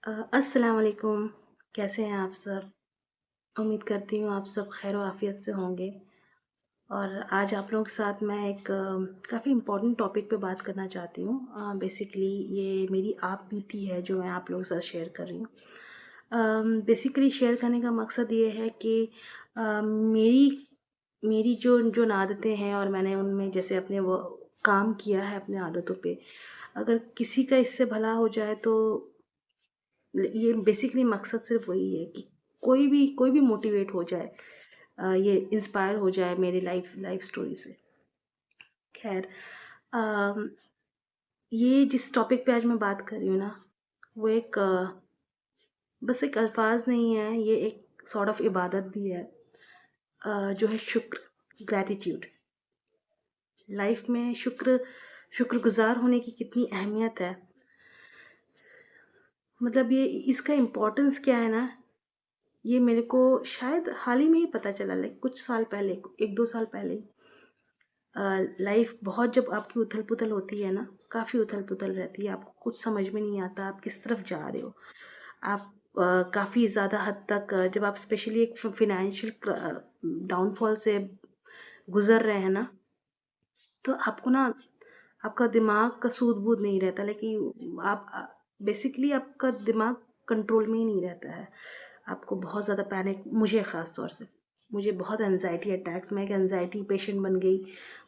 अस्सलाम वालेकुम। कैसे हैं आप सब? उम्मीद करती हूँ आप सब खैर व आफ़ियत से होंगे। और आज आप लोगों के साथ मैं एक काफ़ी इम्पोर्टेंट टॉपिक पे बात करना चाहती हूँ। बेसिकली ये मेरी आप बीती है जो मैं आप लोगों के साथ शेयर कर रही हूँ। बेसिकली शेयर करने का मकसद ये है कि मेरी मेरी जो जो आदतें हैं और मैंने उनमें जैसे अपने वो काम किया है अपने आदतों पे, अगर किसी का इससे भला हो जाए तो ये बेसिकली मकसद सिर्फ वही है कि कोई भी मोटिवेट हो जाए, ये इंस्पायर हो जाए मेरी लाइफ लाइफ स्टोरी से। खैर, अम, ये जिस टॉपिक पे आज मैं बात कर रही हूँ ना, वो एक बस एक अल्फाज नहीं है, ये एक सॉर्ट ऑफ इबादत भी है, जो है शुक्र, ग्रैटिट्यूड। लाइफ में शुक्रगुजार होने की कितनी अहमियत है। मतलब ये इसका इम्पोर्टेंस क्या है ना, ये मेरे को शायद हाल ही में ही पता चला, लाइक कुछ साल पहले, 1-2 साल पहले ही। लाइफ बहुत जब आपकी उथल-पुथल होती है ना, काफ़ी उथल-पुथल रहती है, आपको कुछ समझ में नहीं आता आप किस तरफ जा रहे हो। आप काफ़ी ज़्यादा हद तक जब आप स्पेशली एक फ़ाइनेंशियल डाउनफॉल से गुज़र रहे हैं ना, तो आपको ना आपका दिमाग का सूध-बूध नहीं रहता, लेकिन आप बेसिकली आपका दिमाग कंट्रोल में ही नहीं रहता है। आपको बहुत ज़्यादा पैनिक, मुझे ख़ास तौर से, मुझे बहुत एंग्ज़ायटी अटैक्स, मैं एक एंग्ज़ायटी पेशेंट बन गई।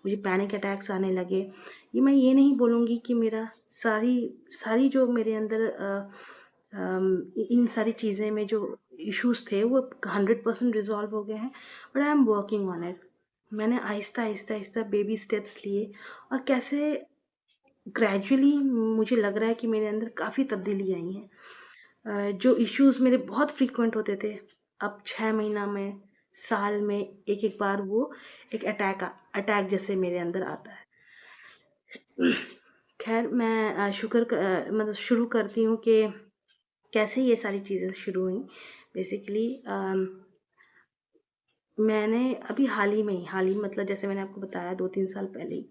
मुझे पैनिक अटैक्स आने लगे। मैं ये नहीं बोलूँगी कि मेरा सारी सारी जो मेरे अंदर इन सारी चीज़ें में जो इश्यूज़ थे वो 100% रिज़ॉल्व हो गए हैं, but I am working on it. मैंने आहिस्ता-आहिस्ता बेबी स्टेप्स लिए और कैसे ग्रेजुअली मुझे लग रहा है कि मेरे अंदर काफ़ी तब्दीली आई हैं। जो इश्यूज़ मेरे बहुत फ्रीक्वेंट होते थे, अब 6 महीना में, साल में एक-एक बार वो एक अटैक जैसे मेरे अंदर आता है। ख़ैर मैं मतलब शुरू करती हूँ कि कैसे ये सारी चीज़ें शुरू हुईं। बेसिकली मैंने अभी हाल ही मतलब जैसे मैंने आपको बताया 2-3 साल पहले ही,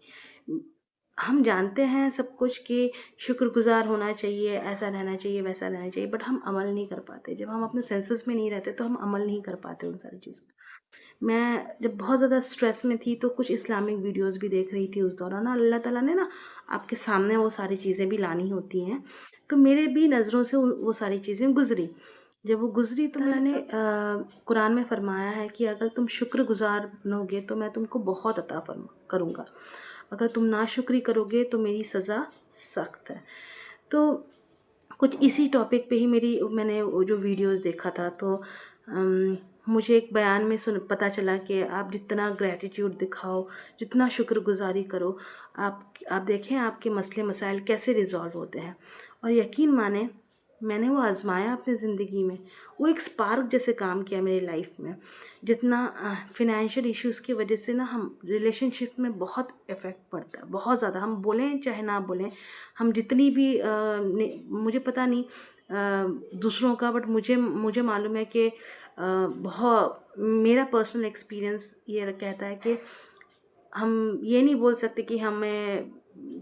हम जानते हैं सब कुछ कि शुक्रगुज़ार होना चाहिए, ऐसा रहना चाहिए, वैसा रहना चाहिए, बट हम अमल नहीं कर पाते। जब हम अपने सेंसेस में नहीं रहते तो हम अमल नहीं कर पाते उन सारी चीज़ों पे। मैं जब बहुत ज़्यादा स्ट्रेस में थी तो कुछ इस्लामिक वीडियोज़ भी देख रही थी उस दौरान, और अल्लाह ताला ने ना आपके सामने वो सारी चीज़ें भी लानी होती हैं। तो मेरे भी नज़रों से वो सारी चीज़ें गुज़री। जब वो गुज़री तो मैंने कुरान में फ़रमाया है कि अगर तुम शुक्रगुज़ार बनोगे तो मैं तुमको बहुत अता फ़रमा करूँगा। अगर तुम नाशुक्री करोगे तो मेरी सज़ा सख्त है। तो कुछ इसी टॉपिक पे ही मैंने वो जो वीडियोज़ देखा था, तो मुझे एक बयान में पता चला कि आप जितना ग्रैटिट्यूड दिखाओ, जितना शुक्रगुज़ारी करो, आप देखें आपके मसले मसाइल कैसे रिज़ॉल्व होते हैं। और यकीन मानें, मैंने वो आज़माया अपनी ज़िंदगी में। वो एक स्पार्क जैसे काम किया मेरी लाइफ में। जितना फ़ाइनेंशियल इश्यूज़ की वजह से ना हम रिलेशनशिप में बहुत इफ़ेक्ट पड़ता है, बहुत ज़्यादा। हम बोलें चाहे ना बोलें, हम जितनी भी मुझे पता नहीं दूसरों का, बट मुझे मुझे मालूम है कि बहुत मेरा पर्सनल एक्सपीरियंस ये कहता है कि हम ये नहीं बोल सकते कि हमें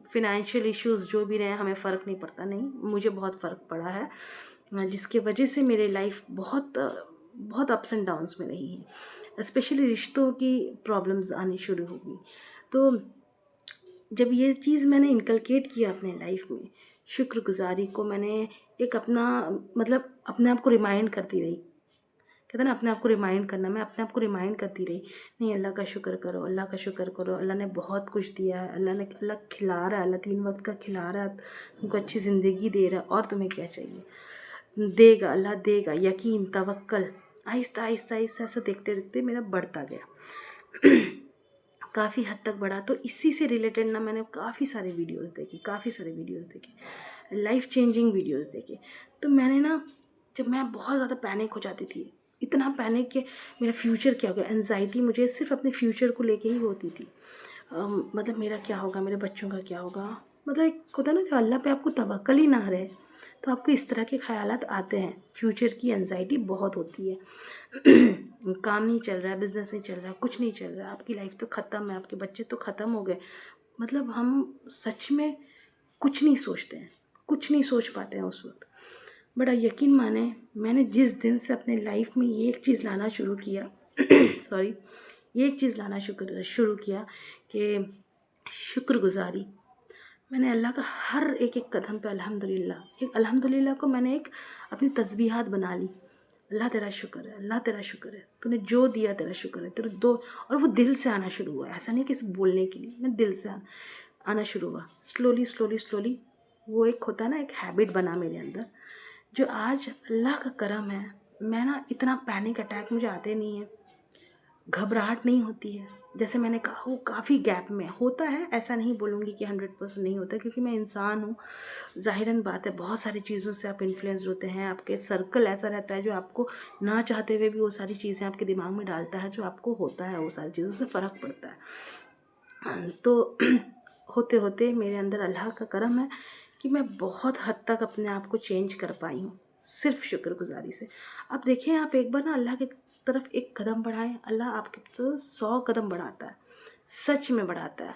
फ़ाइनेंशियल इश्यूज़ जो भी रहे हमें फ़र्क नहीं पड़ता। नहीं, मुझे बहुत फ़र्क पड़ा है, जिसकी वजह से मेरी लाइफ बहुत अप्स एंड डाउन्स में रही है। स्पेशली रिश्तों की प्रॉब्लम्स आनी शुरू हो गई। तो जब ये चीज़ मैंने इनकलकेट किया अपने लाइफ में, शुक्रगुज़ारी को मैंने एक अपना मतलब अपने आप को रिमाइंड करती रही। कहते हैं ना, अपने आप को रिमाइंड करना, मैं अपने आप को रिमाइंड करती रही, नहीं अल्लाह का शुक्र करो, अल्लाह का शुक्र करो, अल्लाह ने बहुत कुछ दिया है, अल्लाह खिला रहा है, अल्लाह 3 वक़्त का खिला रहा है, तुमको अच्छी ज़िंदगी दे रहा है, और तुम्हें क्या चाहिए? देगा, अल्लाह देगा, यकीन, तवक्कल। आहिस्ता-आहिस्ता ऐसा देखते-देखते मेरा बढ़ता गया। काफ़ी हद तक बढ़ा। तो इसी से रिलेटेड ना मैंने काफ़ी सारे वीडियोज़ देखे, लाइफ़ चेंजिंग वीडियोज़ देखे। तो मैंने ना, जब मैं बहुत ज़्यादा पैनिक हो जाती थी, इतना पैनिक कि मेरा फ्यूचर क्या होगा, एंग्ज़ायटी मुझे सिर्फ़ अपने फ्यूचर को लेके ही होती थी। मतलब मेरा क्या होगा, मेरे बच्चों का क्या होगा? मतलब एक होता है ना, जो अल्लाह पे आपको तवक्कल ही ना रहे, तो आपको इस तरह के ख़यालात आते हैं। फ्यूचर की एंग्ज़ायटी बहुत होती है। काम नहीं चल रहा है, बिज़नेस नहीं चल रहा है, कुछ नहीं चल रहा है, आपकी लाइफ तो ख़त्म है, आपके बच्चे तो ख़त्म हो गए। मतलब हम सच में कुछ नहीं सोचते हैं, कुछ नहीं सोच पाते हैं उस वक़्त। बड़ा यकीन माने, मैंने जिस दिन से अपने लाइफ में ये एक चीज़ लाना शुरू किया सॉरी, ये एक चीज़ लाना शुरू किया कि शुक्रगुज़ारी। मैंने अल्लाह का हर एक एक कदम पे अल्हम्दुलिल्लाह, एक अल्हम्दुलिल्लाह को मैंने एक अपनी तस्बीहात बना ली। अल्लाह तेरा शुक्र है, अल्लाह तेरा शुक्र है, तूने जो दिया तेरा शुक्र है, तेरे दो। और वो दिल से आना शुरू हुआ, ऐसा नहीं कि सिर्फ बोलने के लिए, मैं दिल से आना शुरू हुआ। स्लोली स्लोली स्लोली वो एक होता है ना, एक हैबिट बना मेरे अंदर, जो आज अल्लाह का करम है। मैं ना इतना पैनिक अटैक मुझे आते नहीं है, घबराहट नहीं होती है। जैसे मैंने कहा, वो काफ़ी गैप में होता है, ऐसा नहीं बोलूँगी कि 100% नहीं होता, क्योंकि मैं इंसान हूँ। ज़ाहिरन बात है, बहुत सारी चीज़ों से आप इन्फ्लुएंस होते हैं। आपके सर्कल ऐसा रहता है जो आपको ना चाहते हुए भी वो सारी चीज़ें आपके दिमाग में डालता है, जो आपको होता है, वो सारी चीज़ों से फ़र्क पड़ता है। तो होते होते मेरे अंदर अल्लाह का करम है कि मैं बहुत हद तक अपने आप को चेंज कर पाई हूँ, सिर्फ शुक्रगुजारी से। अब देखें, आप एक बार ना अल्लाह की तरफ एक कदम बढ़ाएं, अल्लाह आपकी तरफ 100 कदम बढ़ाता है, सच में बढ़ाता है।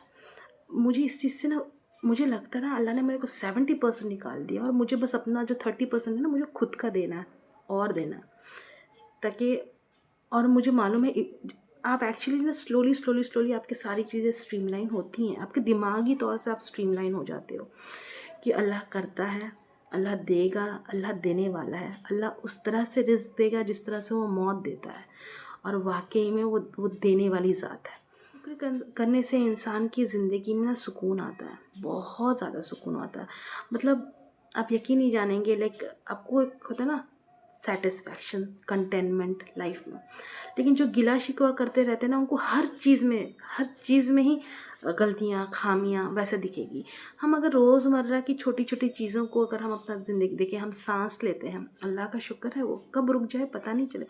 मुझे इस चीज़ से ना, मुझे लगता है ना, अल्लाह ने मेरे को 70% निकाल दिया, और मुझे बस अपना जो 30% है ना, मुझे खुद का देना है और देना है, ताकि, और मुझे मालूम है आप एक्चुअली ना स्लोली स्लोली स्लोली आपकी सारी चीज़ें स्ट्रीमलाइन होती हैं, आपके दिमागी तौर से आप स्ट्रीमलाइन हो जाते हो कि अल्लाह करता है, अल्लाह देगा, अल्लाह देने वाला है, अल्लाह उस तरह से रिज़्क देगा जिस तरह से वो मौत देता है, और वाकई में वो देने वाली ज़ात है। शुक्र करने से इंसान की ज़िंदगी में ना सुकून आता है, बहुत ज़्यादा सुकून आता है। मतलब आप यकीन नहीं जानेंगे, लाइक आपको एक होता है ना सेटिस्फैक्शन, कंटेनमेंट लाइफ में। लेकिन जो गिला शिकवा करते रहते हैं ना, उनको हर चीज़ में ही गलतियाँ, खामियाँ वैसे दिखेगी। हम अगर रोज़मर्रा की छोटी छोटी चीज़ों को अगर हम अपना ज़िंदगी देखें, हम सांस लेते हैं, अल्लाह का शुक्र है, वो कब रुक जाए पता नहीं चले।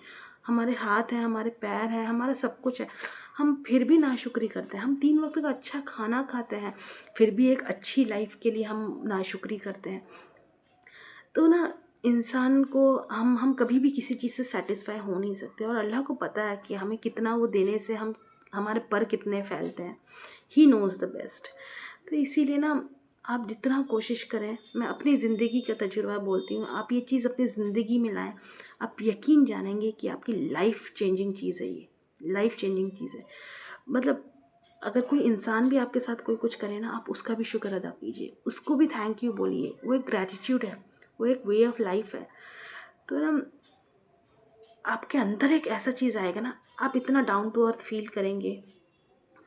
हमारे हाथ हैं, हमारे पैर हैं, हमारा सब कुछ है, हम फिर भी नाशुक्री करते हैं। हम 3 वक्त का अच्छा खाना खाते हैं, फिर भी एक अच्छी लाइफ के लिए हम नाशुक्री करते हैं। तो ना, इंसान को हम कभी भी किसी चीज़ से सेटिस्फाई हो नहीं सकते, और अल्लाह को पता है कि हमें कितना वो देने से हम हमारे पर कितने फैलते हैं। He knows the best. तो इसीलिए ना, आप जितना कोशिश करें, मैं अपनी ज़िंदगी का तजुर्बा बोलती हूँ, आप ये चीज़ अपनी ज़िंदगी में लाएं, आप यकीन जानेंगे कि आपकी लाइफ चेंजिंग चीज़ है, ये लाइफ चेंजिंग चीज़ है। मतलब अगर कोई इंसान भी आपके साथ कोई कुछ करे ना, आप उसका भी शुक्र अदा कीजिए, उसको भी थैंक यू बोलिए। वो एक ग्रैटिट्यूड है, वो एक वे ऑफ लाइफ है। तो ना, आपके अंदर एक ऐसा चीज़ आएगा ना, आप इतना डाउन टू अर्थ फील करेंगे।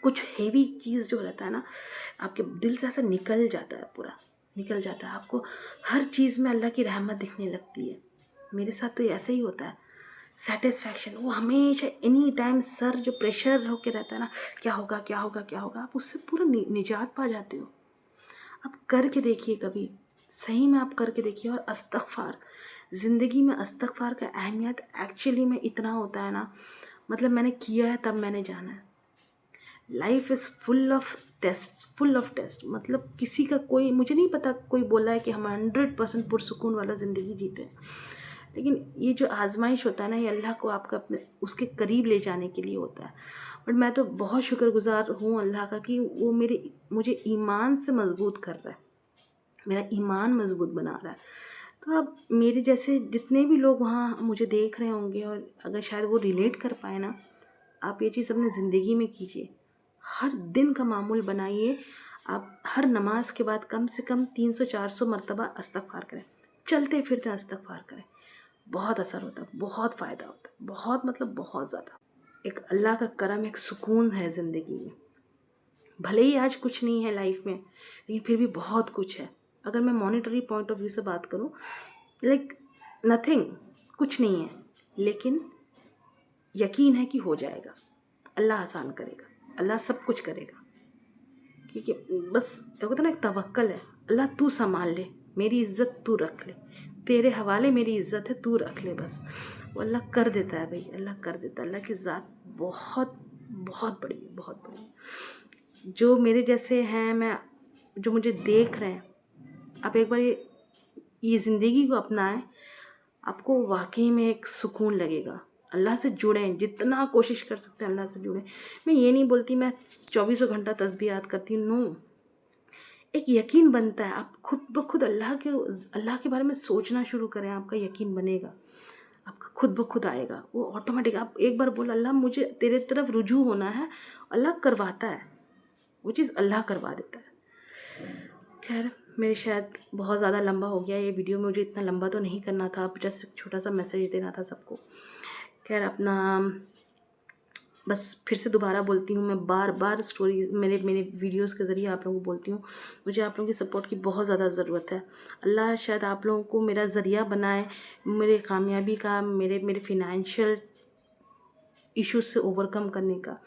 कुछ हेवी चीज़ जो रहता है ना, आपके दिल से ऐसा निकल जाता है, पूरा निकल जाता है। आपको हर चीज़ में अल्लाह की रहमत दिखने लगती है। मेरे साथ तो ऐसा ही होता है। सेटिस्फैक्शन, वो हमेशा एनी टाइम सर जो प्रेशर होके रहता है ना, क्या होगा क्या होगा क्या होगा, आप उससे पूरा निजात पा जाते हो। आप करके देखिए कभी, सही में आप करके देखिए। और इस्तग़फ़ार, ज़िंदगी में इस्तग़फ़ार का अहमियत एक्चुअली में इतना होता है ना, मतलब मैंने किया है तब मैंने जाना है। Life is full of test, full of test. मतलब किसी का कोई, मुझे नहीं पता कोई बोला है कि हम 100% पुरसुकून वाला ज़िंदगी जीते हैं, लेकिन ये जो आजमाइश होता है ना, ये अल्लाह को आपका अपने उसके करीब ले जाने के लिए होता है। बट मैं तो बहुत शुक्रगुज़ार हूँ अल्लाह का कि वो मुझे ईमान से मजबूत कर रहा है, मेरा ईमान मजबूत बना रहा है। तो अब मेरे जैसे जितने भी लोग वहाँ मुझे देख रहे होंगे, और अगर शायद वो रिलेट कर पाए ना, आप ये चीज़ अपनी ज़िंदगी में कीजिए। हर दिन का मामूल बनाइए। आप हर नमाज के बाद कम से कम 300-400 मरतबा इस्तग़फ़ार करें, चलते फिरते इस्तग़फ़ार करें। बहुत असर होता है, बहुत फ़ायदा होता है, बहुत मतलब बहुत ज़्यादा। एक अल्लाह का करम, एक सुकून है ज़िंदगी में। भले ही आज कुछ नहीं है लाइफ में, लेकिन फिर भी बहुत कुछ है। अगर मैं मॉनेटरी पॉइंट ऑफ व्यू से बात करूँ, लाइक नथिंग, कुछ नहीं है, लेकिन यकीन है कि हो जाएगा। अल्लाह आसान करेगा, अल्लाह सब कुछ करेगा। क्योंकि बस होता ना, एक तवक्कल है। अल्लाह तू संभाल ले, मेरी इज़्ज़त तू रख ले, तेरे हवाले मेरी इज़्ज़त है, तू रख ले बस। वो अल्लाह कर देता है भाई, अल्लाह कर देता है। अल्लाह की ज़ात बहुत बहुत बड़ी है, बहुत बड़ी है। जो मेरे जैसे हैं, जो मुझे देख रहे हैं, आप एक बार ये ज़िंदगी को अपनाएं, आपको वाकई में एक सुकून लगेगा। अल्लाह से जुड़ें, जितना कोशिश कर सकते हैं अल्लाह से जुड़ें। मैं ये नहीं बोलती मैं 24 घंटा तस्बीहात करती हूँ, नो। एक यकीन बनता है, आप खुद ब खुद अल्लाह के बारे में सोचना शुरू करें, आपका यकीन बनेगा, आपका खुद ब खुद आएगा वो ऑटोमेटिक। आप एक बार बोल अल्लाह मुझे तेरे तरफ रुजू होना है, अल्लाह करवाता है, वो चीज़ अल्लाह करवा देता है। खैर मेरे शायद बहुत ज़्यादा लंबा हो गया ये वीडियो, मुझे इतना लंबा तो नहीं करना था, जस्ट एक छोटा सा मैसेज देना था सबको। खैर अपना बस फिर से दोबारा बोलती हूँ, मैं बार बार स्टोरी मेरे मेरे वीडियोस के ज़रिए आप लोगों को बोलती हूँ, मुझे आप लोगों की सपोर्ट की बहुत ज़्यादा ज़रूरत है। अल्लाह शायद आप लोगों को मेरा ज़रिया बनाए मेरे कामयाबी का, मेरे फिनेंशियल इश्यूज से ओवरकम करने का।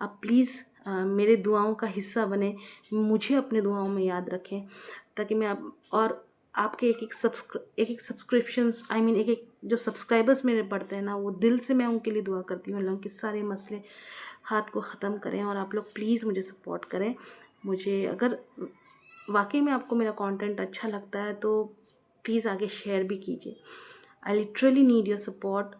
आप प्लीज़ मेरे दुआओं का हिस्सा बने, मुझे अपने दुआओं में याद रखें, ताकि मैं और आपके एक एक सब्सक्रिप्शंस आई मीन एक एक जो सब्सक्राइबर्स मेरे बढ़ते हैं ना, वो दिल से मैं उनके लिए दुआ करती हूँ, अल्लाह उनके सारे मसले हाथ को ख़त्म करें। और आप लोग प्लीज़ मुझे सपोर्ट करें। मुझे अगर वाकई में आपको मेरा कंटेंट अच्छा लगता है तो प्लीज़ आगे शेयर भी कीजिए। I literally need your support.